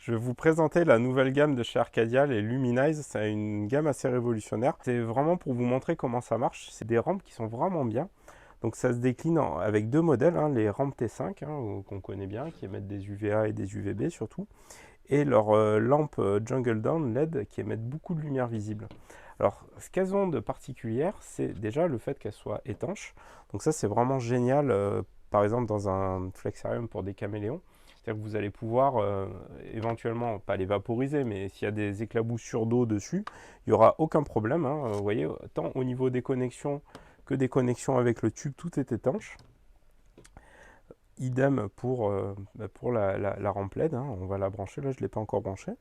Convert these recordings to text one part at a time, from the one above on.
Je vais vous présenter la nouvelle gamme de chez Arcadia, les Luminize. C'est une gamme assez révolutionnaire. C'est vraiment pour vous montrer comment ça marche. C'est des rampes qui sont vraiment bien. Donc ça se décline avec deux modèles, hein, les rampes T5 qu'on connaît bien, qui émettent des UVA et des UVB surtout, et leur lampe Jungle Dawn LED qui émettent beaucoup de lumière visible. Alors ce qu'elles ont de particulière, c'est déjà le fait qu'elles soient étanches. Donc ça c'est vraiment génial, par exemple dans un flexarium pour des caméléons. C'est-à-dire que vous allez pouvoir éventuellement, pas les vaporiser, mais s'il y a des éclaboussures d'eau dessus, il n'y aura aucun problème. Hein. Vous voyez, tant au niveau des connexions que des connexions avec le tube, tout est étanche. Idem pour la rampe LED, hein. On va la brancher, là je ne l'ai pas encore branchée.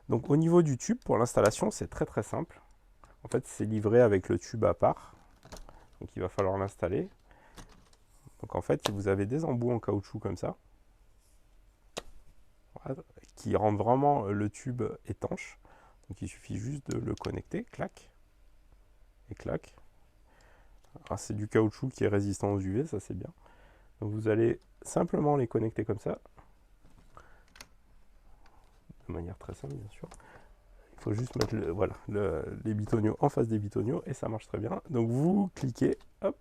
Donc au niveau du tube, pour l'installation, c'est très très simple. En fait, c'est livré avec le tube à part, donc il va falloir l'installer. Donc en fait, vous avez des embouts en caoutchouc comme ça, voilà, qui rendent vraiment le tube étanche. Donc il suffit juste de le connecter, clac, et clac. C'est du caoutchouc qui est résistant aux UV, ça c'est bien. Donc vous allez simplement les connecter comme ça, de manière très simple bien sûr. Il faut juste mettre les bitoniaux en face des bitoniaux et ça marche très bien. Donc vous cliquez, hop,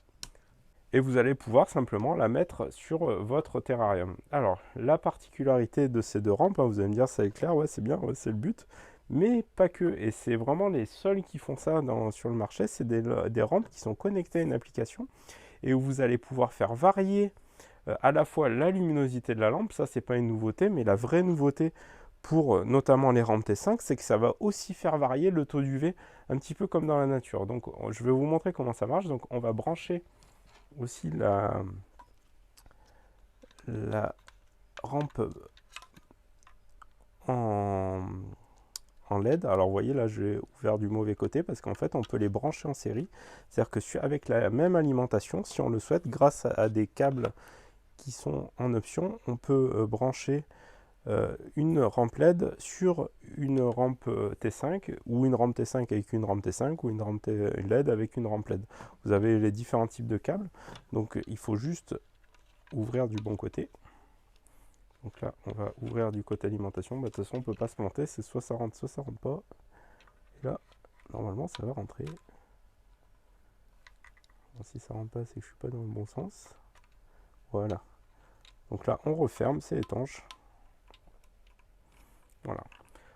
et vous allez pouvoir simplement la mettre sur votre terrarium. Alors, la particularité de ces deux rampes, hein, vous allez me dire, ça éclaire, ouais, c'est bien, ouais, c'est le but, mais pas que. Et c'est vraiment les seuls qui font ça sur le marché, c'est des rampes qui sont connectées à une application et où vous allez pouvoir faire varier à la fois la luminosité de la lampe, ça c'est pas une nouveauté, mais la vraie nouveauté pour notamment les rampes T5, c'est que ça va aussi faire varier le taux d'UV un petit peu comme dans la nature. Donc je vais vous montrer comment ça marche. Donc on va brancher aussi la rampe en, en LED. Alors vous voyez là j'ai ouvert du mauvais côté parce qu'en fait on peut les brancher en série. C'est-à-dire que avec la même alimentation, si on le souhaite, grâce à des câbles qui sont en option, on peut brancher une rampe LED sur une rampe T5 ou une rampe T5 avec une rampe T5 ou une rampe LED avec une rampe LED. Vous avez les différents types de câbles, donc il faut juste ouvrir du bon côté. Donc là, on va ouvrir du côté alimentation. Bah, de toute façon, on ne peut pas se planter, c'est soit ça rentre pas. Et là, normalement, ça va rentrer. Bon, si ça rentre pas, c'est que je suis pas dans le bon sens. Voilà. Donc là, on referme, c'est étanche. Voilà.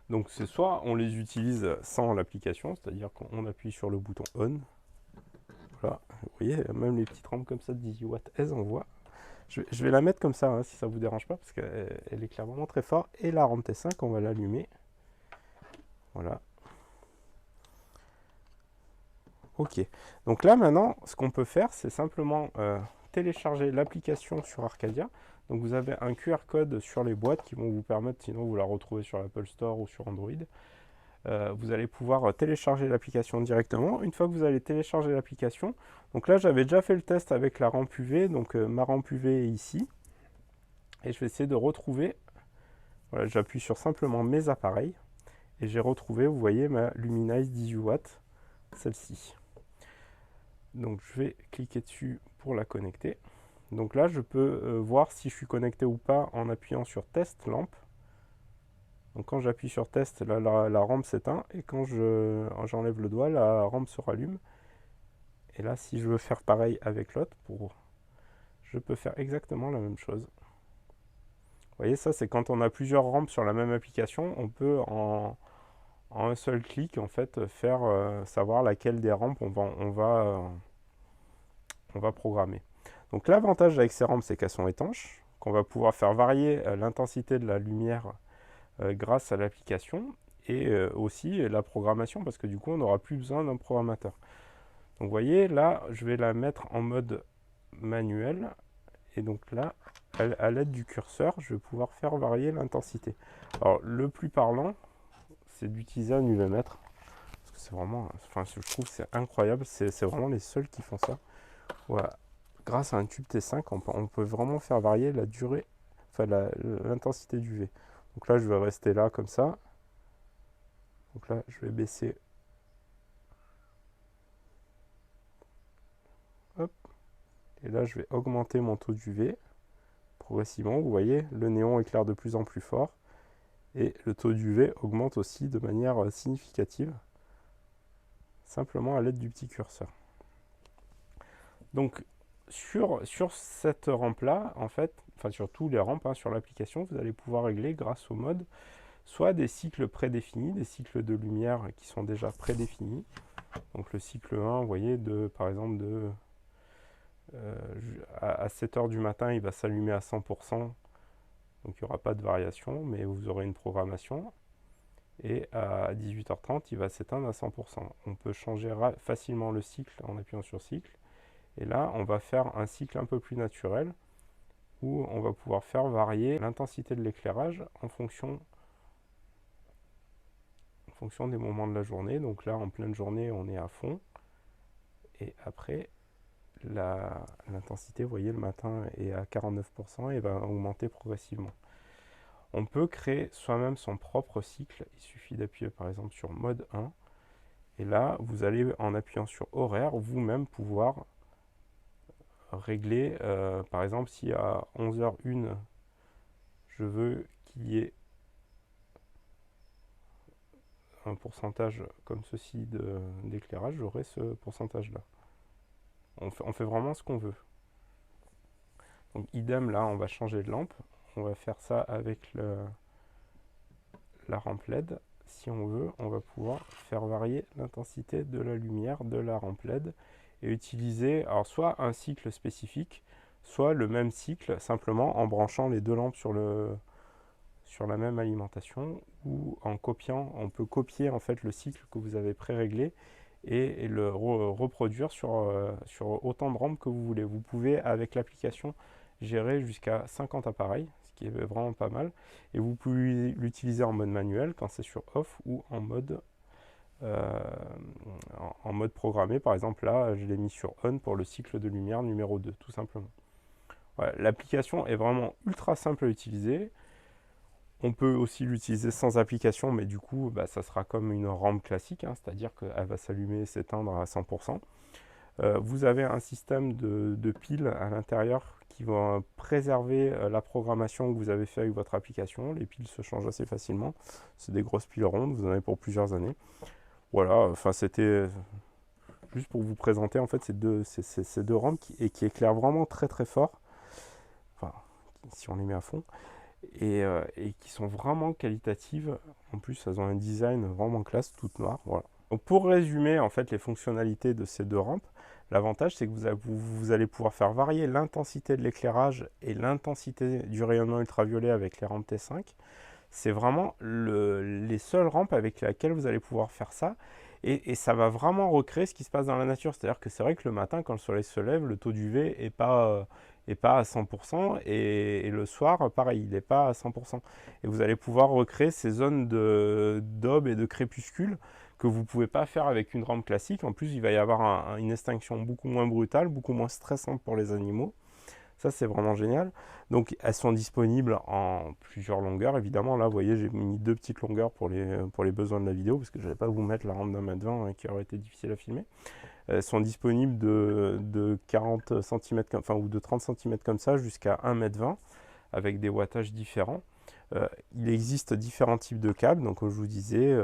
Donc c'est soit on les utilise sans l'application, c'est-à-dire qu'on appuie sur le bouton on. Voilà, vous voyez, même les petites rampes comme ça de 18 watts, elles envoient. Je vais la mettre comme ça, hein, si ça vous dérange pas, parce qu'elle éclaire vraiment très fort. Et la rampe T5, on va l'allumer. Voilà. Ok. Donc là maintenant, ce qu'on peut faire, c'est simplement télécharger l'application sur Arcadia. Donc vous avez un QR code sur les boîtes qui vont vous permettre, sinon vous la retrouvez sur l'Apple Store ou sur Android. Vous allez pouvoir télécharger l'application directement. Une fois que vous allez télécharger l'application, donc là j'avais déjà fait le test avec la rampe UV, donc ma rampe UV est ici. Et je vais essayer de retrouver, voilà, j'appuie sur simplement mes appareils, et j'ai retrouvé, vous voyez, ma Luminize 18 watts, celle-ci. Donc je vais cliquer dessus pour la connecter. Donc là je peux voir si je suis connecté ou pas en appuyant sur test lampe. Donc quand j'appuie sur test, là, la rampe s'éteint et quand j'enlève le doigt, la rampe se rallume. Et là, si je veux faire pareil avec l'autre, je peux faire exactement la même chose. Vous voyez, ça c'est quand on a plusieurs rampes sur la même application, on peut en un seul clic en fait faire savoir laquelle des rampes on va programmer. Donc l'avantage avec ces rampes, c'est qu'elles sont étanches, qu'on va pouvoir faire varier l'intensité de la lumière grâce à l'application et aussi la programmation parce que du coup on n'aura plus besoin d'un programmateur. Donc vous voyez là je vais la mettre en mode manuel et donc là à l'aide du curseur je vais pouvoir faire varier l'intensité. Alors le plus parlant c'est d'utiliser un UV-mètre parce que c'est vraiment, enfin je trouve que c'est incroyable, c'est vraiment les seuls qui font ça. Voilà. Grâce à un tube T5 on peut vraiment faire varier la durée, enfin l'intensité du UV. Donc là je vais rester là comme ça. Donc là, je vais baisser. Hop. Et là, je vais augmenter mon taux d'UV progressivement. Vous voyez, le néon éclaire de plus en plus fort. Et le taux d'UV augmente aussi de manière significative, simplement à l'aide du petit curseur. Donc, sur cette rampe-là, en fait, enfin sur tous les rampes, hein, sur l'application, vous allez pouvoir régler grâce au mode soit des cycles prédéfinis, des cycles de lumière qui sont déjà prédéfinis. Donc le cycle 1, vous voyez, par exemple, à 7 h du matin, il va s'allumer à 100%, donc il n'y aura pas de variation, mais vous aurez une programmation. Et à 18 h 30, il va s'éteindre à 100%. On peut changer facilement le cycle en appuyant sur cycle. Et là, on va faire un cycle un peu plus naturel, où on va pouvoir faire varier l'intensité de l'éclairage en fonction des moments de la journée. Donc là, en pleine journée, on est à fond. Et après, l'intensité, vous voyez, le matin est à 49% et va augmenter progressivement. On peut créer soi-même son propre cycle. Il suffit d'appuyer par exemple sur mode 1. Et là, vous allez, en appuyant sur horaire, vous-même pouvoir régler, par exemple, si à 11h01, je veux qu'il y ait un pourcentage comme ceci d'éclairage, j'aurai ce pourcentage-là. On fait vraiment ce qu'on veut. Donc idem, là, on va changer de lampe. On va faire ça avec la rampe LED. Si on veut, on va pouvoir faire varier l'intensité de la lumière de la rampe LED et utiliser alors soit un cycle spécifique, soit le même cycle, simplement en branchant les deux lampes sur la même alimentation, ou en copiant, on peut copier en fait le cycle que vous avez pré-réglé et le reproduire sur autant de rampes que vous voulez. Vous pouvez, avec l'application, gérer jusqu'à 50 appareils, ce qui est vraiment pas mal. Et vous pouvez l'utiliser en mode manuel quand c'est sur off ou en mode programmé. Par exemple, là, je l'ai mis sur on pour le cycle de lumière numéro 2, tout simplement. Voilà, l'application est vraiment ultra simple à utiliser. On peut aussi l'utiliser sans application, mais du coup, ça sera comme une rampe classique, hein, c'est-à-dire qu'elle va s'allumer et s'éteindre à 100%. Vous avez un système de piles à l'intérieur qui va préserver la programmation que vous avez fait avec votre application. Les piles se changent assez facilement. C'est des grosses piles rondes, vous en avez pour plusieurs années. Voilà, enfin c'était juste pour vous présenter en fait ces deux rampes qui éclairent vraiment très très fort. Enfin, si on les met à fond. Et qui sont vraiment qualitatives. En plus, elles ont un design vraiment classe, toutes noires. Voilà. Donc, pour résumer en fait les fonctionnalités de ces deux rampes, l'avantage c'est que vous allez pouvoir faire varier l'intensité de l'éclairage et l'intensité du rayonnement ultraviolet avec les rampes T5. C'est vraiment les seules rampes avec lesquelles vous allez pouvoir faire ça. Et ça va vraiment recréer ce qui se passe dans la nature. C'est-à-dire que c'est vrai que le matin, quand le soleil se lève, le taux d'UV n'est pas à 100%. Et le soir, pareil, il n'est pas à 100%. Et vous allez pouvoir recréer ces zones d'aube et de crépuscule que vous ne pouvez pas faire avec une rampe classique. En plus, il va y avoir une extinction beaucoup moins brutale, beaucoup moins stressante pour les animaux. Ça, c'est vraiment génial. Donc, elles sont disponibles en plusieurs longueurs. Évidemment, là, vous voyez, j'ai mis deux petites longueurs pour les besoins de la vidéo, parce que je n'allais pas vous mettre la rampe d'1,20 m qui aurait été difficile à filmer. Elles sont disponibles de 40 cm, enfin, ou de 30 cm comme ça, jusqu'à 1,20 m, avec des wattages différents. Il existe différents types de câbles. Donc, comme je vous disais,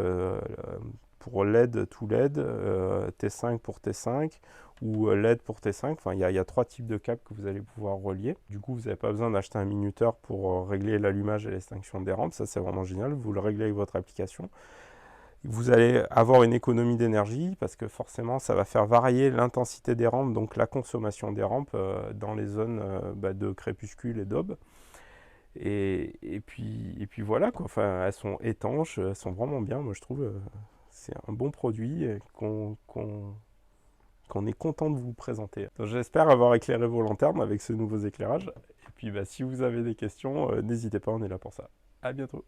pour LED, tout LED, T5 pour T5, ou LED pour T5. Enfin, il y a trois types de câbles que vous allez pouvoir relier. Du coup, vous n'avez pas besoin d'acheter un minuteur pour régler l'allumage et l'extinction des rampes. Ça, c'est vraiment génial. Vous le réglez avec votre application. Vous allez avoir une économie d'énergie parce que forcément, ça va faire varier l'intensité des rampes, donc la consommation des rampes dans les zones de crépuscule et d'aube. Et puis voilà, quoi. Enfin, elles sont étanches, elles sont vraiment bien. Moi, je trouve c'est un bon produit qu'on est content de vous présenter. J'espère avoir éclairé vos lanternes avec ce nouveau éclairage. Et puis si vous avez des questions, n'hésitez pas, on est là pour ça. À bientôt.